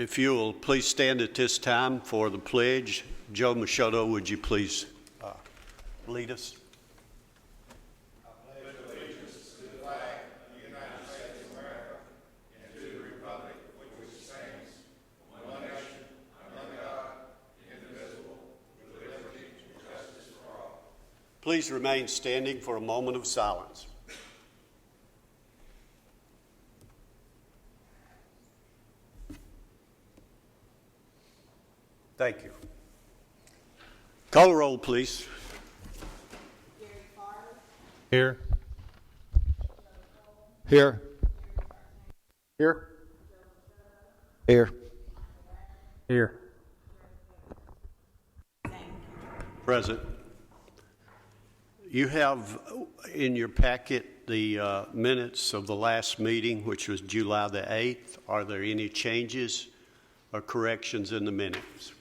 If you will please stand at this time for the pledge. Joe Machado, would you please lead us? I pledge allegiance to the flag of the United States of America and to the republic which stands one nation under God, indivisible, with liberty and justice for all. Please remain standing for a moment of silence. Thank you. Call the roll, please. Here. Here. Here. Here. Here. Present. You have in your packet the minutes of the last meeting, which was July the 8th. Are there any changes or corrections in the minutes?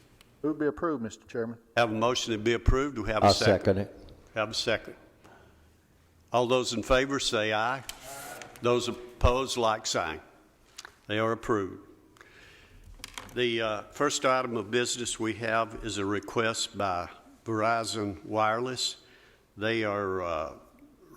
It would be approved, Mr. Chairman. Have a motion to be approved. Do we have a I'll second? second it. Have a second. All those in favor say aye. Those opposed, like sign. They are approved. The first item of business we have is a request by Verizon Wireless. They are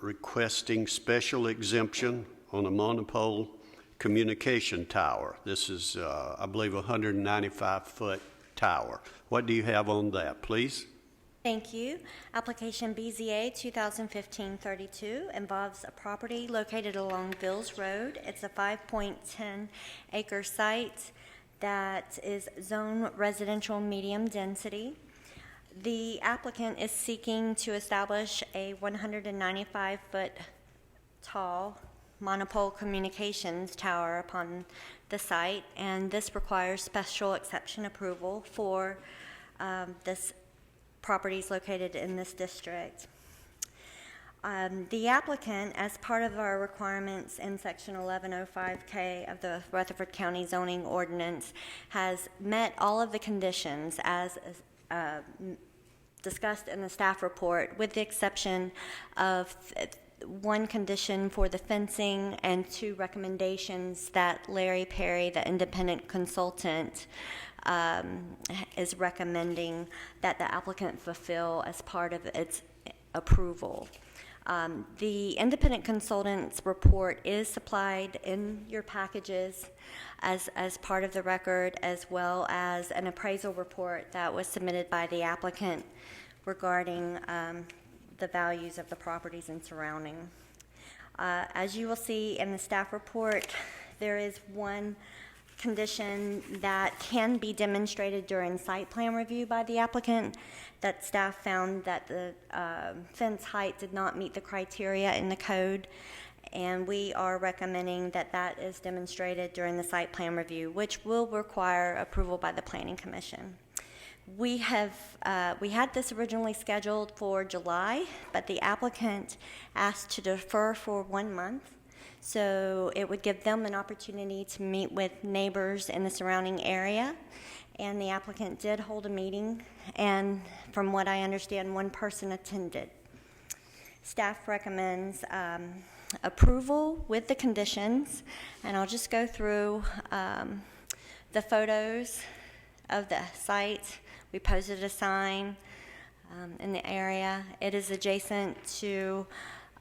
requesting special exemption on a monopole communication tower. This is, I believe, a 195-foot tower. What do you have on that, please? Thank you. Application BZA 2015-32 involves a property located along Bills Road. It's a 5.10 acre site that is zone residential medium density. The applicant is seeking to establish a 195-foot tall monopole communications tower upon the site, and this requires special exception approval for this properties located in this district. The applicant, as part of our requirements in Section 1105K of the Rutherford County Zoning Ordinance, has met all of the conditions as discussed in the staff report, with the exception of one condition for the fencing and two recommendations that Larry Perry, the independent consultant, is recommending that the applicant fulfill as part of its approval. The independent consultant's report is supplied in your packages as part of the record, as well as an appraisal report that was submitted by the applicant regarding the values of the properties and surrounding. As you will see in the staff report, there is one condition that can be demonstrated during site plan review by the applicant, that staff found that the fence height did not meet the criteria in the code, and we are recommending that that is demonstrated during the site plan review, which will require approval by the Planning Commission. We had this originally scheduled for July, but the applicant asked to defer for 1 month. So it would give them an opportunity to meet with neighbors in the surrounding area. And the applicant did hold a meeting, and from what I understand, one person attended. Staff recommends approval with the conditions, and I'll just go through the photos of the site. We posted a sign in the area. It is adjacent to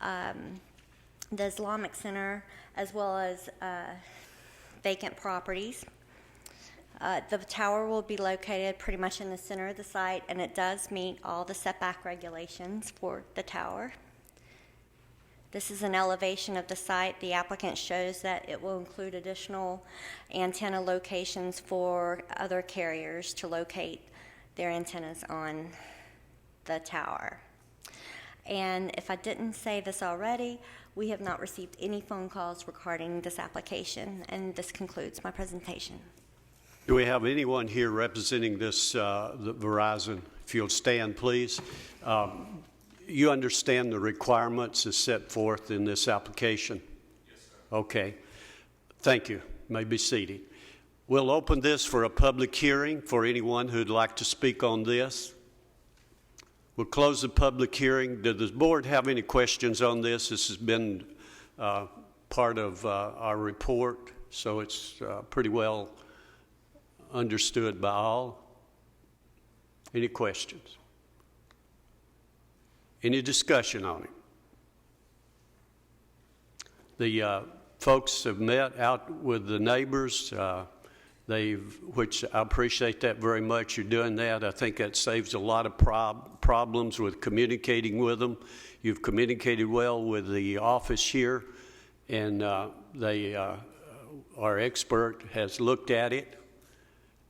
the Islamic Center, as well as vacant properties. The tower will be located pretty much in the center of the site, and it does meet all the setback regulations for the tower. This is an elevation of the site. The applicant shows that it will include additional antenna locations for other carriers to locate their antennas on the tower. And if I didn't say this already, we have not received any phone calls regarding this application, and this concludes my presentation. Do we have anyone here representing this, the Verizon? If you'll stand, please. You understand the requirements as set forth in this application? Yes, sir. Okay. Thank you. You may be seated. We'll open this for a public hearing for anyone who'd like to speak on this. We'll close the public hearing. Does the board have any questions on this? This has been part of our report, so it's pretty well understood by all? Any questions? Any discussion on it? The folks have met out with the neighbors. Which I appreciate that very much. You're doing that. I think that saves a lot of problems with communicating with them. You've communicated well with the office here, and our expert has looked at it,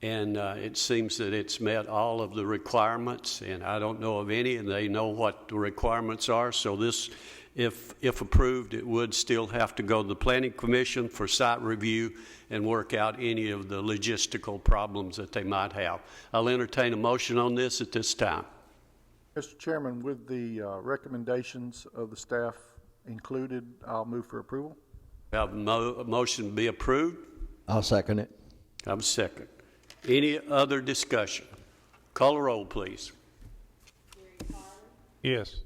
and it seems that it's met all of the requirements, and I don't know of any, and they know what the requirements are. So this, if approved, it would still have to go to the Planning Commission for site review and work out any of the logistical problems that they might have. I'll entertain a motion on this at this time. Mr. Chairman, with the recommendations of the staff included, I'll move for approval. We have a motion to be approved. I'll second it. I have a second. Any other discussion? Call a roll, please. Yes.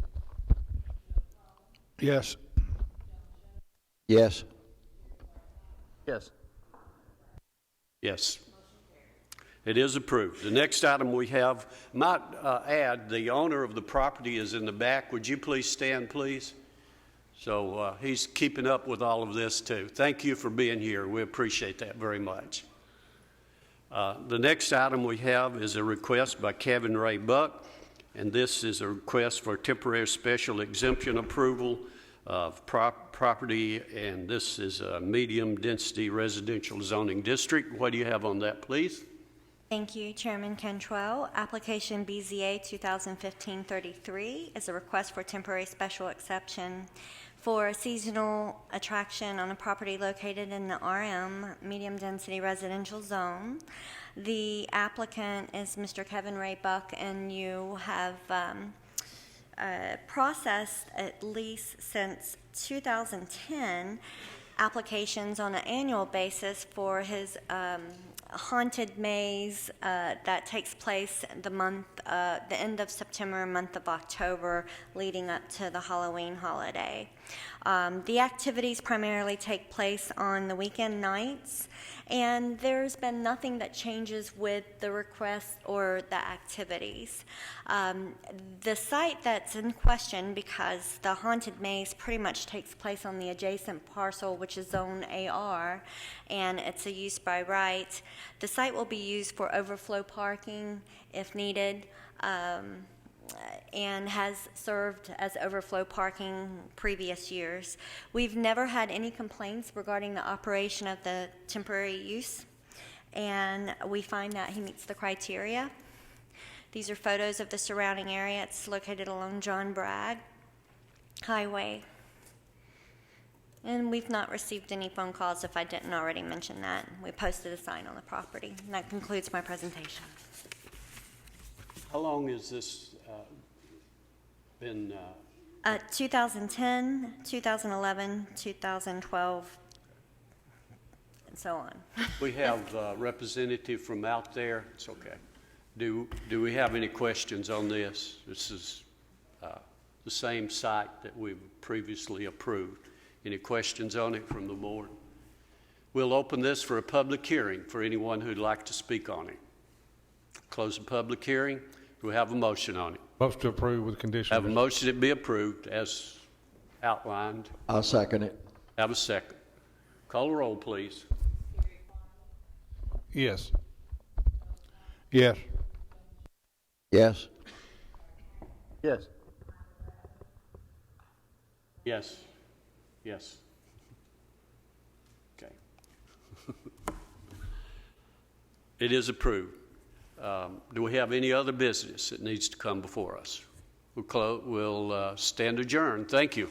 Yes. Yes. Yes. Yes. It is approved. The next item we have, might add, the owner of the property is in the back. Would you please stand, please? So he's keeping up with all of this too. Thank you for being here. We appreciate that very much. The next item we have is a request by Kevin Ray Buck, and this is a request for temporary special exemption approval of property, and this is a medium-density residential zoning district. What do you have on that, please? Thank you, Chairman Cantrell. Application BZA 2015-33 is a request for temporary special exception for a seasonal attraction on a property located in the RM, medium-density residential zone. The applicant is Mr. Kevin Ray Buck, and you have processed at least since 2010 applications on an annual basis for his haunted maze that takes place the end of September, month of October, leading up to the Halloween holiday. The activities primarily take place on the weekend nights, and there's been nothing that changes with the request or the activities. The site that's in question, because the haunted maze pretty much takes place on the adjacent parcel, which is Zone AR, and it's a use by right. The site will be used for overflow parking if needed, and has served as overflow parking previous years. We've never had any complaints regarding the operation of the temporary use, and we find that he meets the criteria. These are photos of the surrounding area. It's located along John Bragg Highway. And we've not received any phone calls, if I didn't already mention that. We posted a sign on the property. And that concludes my presentation. How long has this been? 2010, 2011, 2012, and so on. We have a representative from out there. It's okay. Do we have any questions on this? This is the same site that we've previously approved. Any questions on it from the board? We'll open this for a public hearing for anyone who'd like to speak on it. Close the public hearing. Do we have a motion on it? Motion to approve with conditions. Have a motion that be approved as outlined. I'll second it. Have a second. Call the roll, please. Yes. Yes. Yes. Yes. Yes. Yes. Okay. It is approved. Do we have any other business that needs to come before us? We'll stand adjourned. Thank you.